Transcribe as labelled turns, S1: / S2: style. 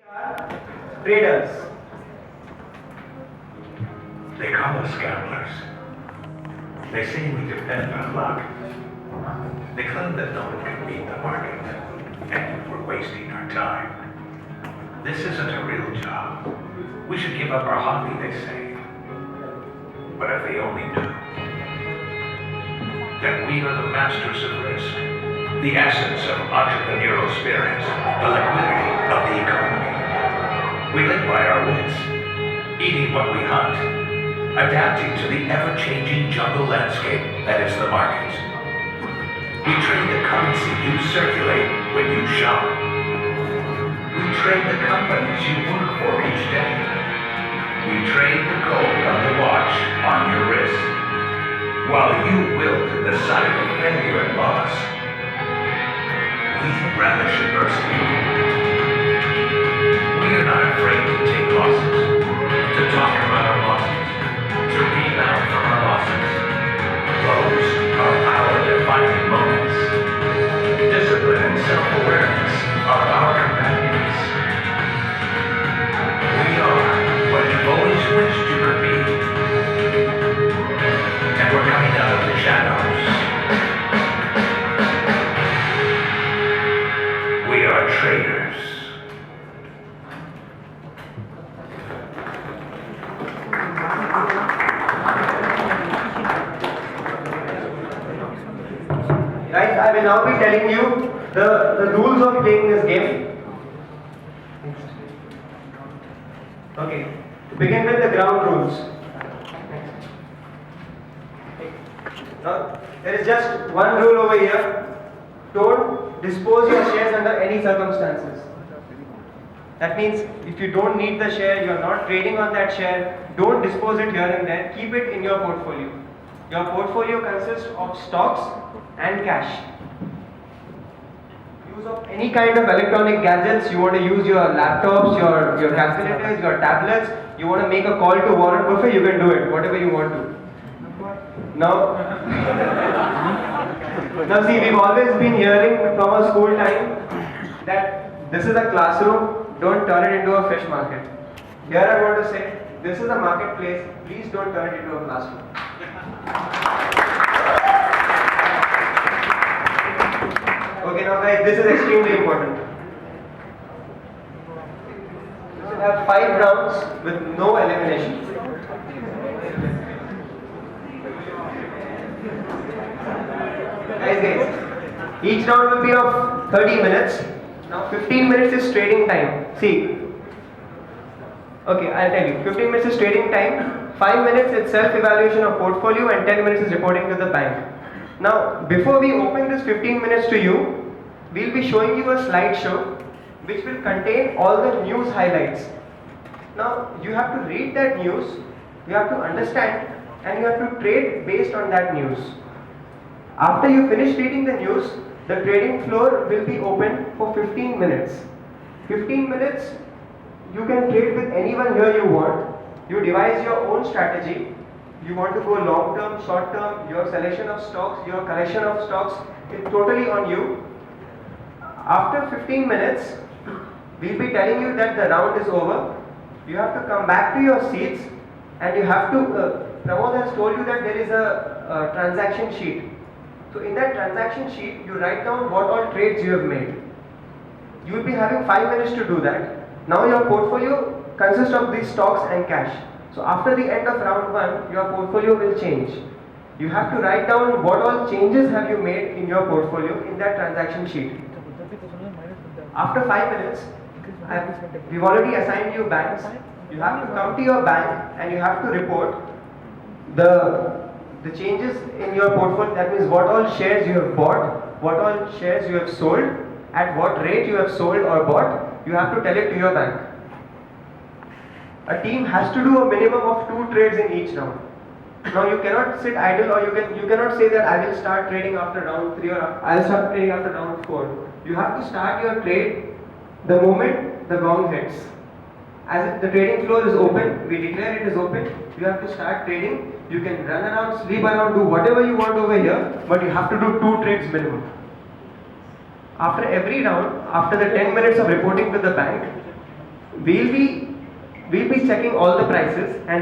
S1: Traders.
S2: They call us gamblers. They say we depend on luck. They claim that no one can beat the market, and we're wasting our time. This isn't a real job. We should give up our hobby, they say. But if they only knew that we are the masters of risk, the essence of entrepreneurial spirit, the liquidity of the economy. We live by our wits, eating what we hunt, adapting to the ever-changing jungle landscape that is the market. We trade the currency you circulate when you shop. We trade the companies you work for each day. We trade the gold on the watch on your wrist, while you wilt the sight of failure and loss. We relish adversity. We are not afraid to take losses, to talk about our losses, to rebound from our losses. Those are our defining moments. Discipline and self-awareness are our companions. We are what you've always wished you would be. And we're coming out of the shadows. We are traders.
S1: Guys, I will now be telling you the rules of playing this game. Okay, to begin with the ground rules. Now, there is just one rule over here. Don't dispose your shares under any circumstances. That means if you don't need the share, you are not trading on that share, don't dispose it here and there, keep it in your portfolio. Your portfolio consists of stocks and cash. Use of any kind of electronic gadgets, you want to use your laptops, your calculators, your tablets, you want to make a call to Warren Buffett, you can do it, whatever you want to. Now, now see, we've always been hearing from our school time that this is a classroom, don't turn it into a fish market. Here I want to say, this is a marketplace, please don't turn it into a classroom. Okay, now guys, this is extremely important. We will have 5 rounds with no elimination. Guys, each round will be of 30 minutes. Now 15 minutes is trading time. See, okay, I'll tell you. 15 minutes is trading time, 5 minutes is self-evaluation of portfolio, and 10 minutes is reporting to the bank. Now, before we open this 15 minutes to you, we'll be showing you a slideshow which will contain all the news highlights. Now, you have to read that news, you have to understand, and you have to trade based on that news. After you finish reading the news, the trading floor will be open for 15 minutes. 15 minutes, you can trade with anyone here you want. You devise your own strategy. You want to go long term, short term, your selection of stocks, your collection of stocks, it's totally on you. After 15 minutes, we'll be telling you that the round is over. You have to come back to your seats and you have to, Pramod has told you that there is a transaction sheet. So in that transaction sheet, you write down what all trades you have made. You will be having 5 minutes to do that. Now your portfolio consists of these stocks and cash. So after the end of round 1, your portfolio will change. You have to write down what all changes have you made in your portfolio in that transaction sheet. After 5 minutes, we've already assigned you banks. You have to come to your bank and you have to report the changes in your portfolio. That means what all shares you have bought, what all shares you have sold, at what rate you have sold or bought. You have to tell it to your bank. A team has to do a minimum of 2 trades in each round. Now you cannot sit idle, or you cannot say that I will start trading after round 3 or I will start trading after round 4. You have to start your trade the moment the gong hits. As the trading floor is open, we declare it is open, you have to start trading. You can run around, sleep around, do whatever you want over here, but you have to do 2 trades minimum. After every round, after the 10 minutes of reporting to the bank, we'll be checking all the prices and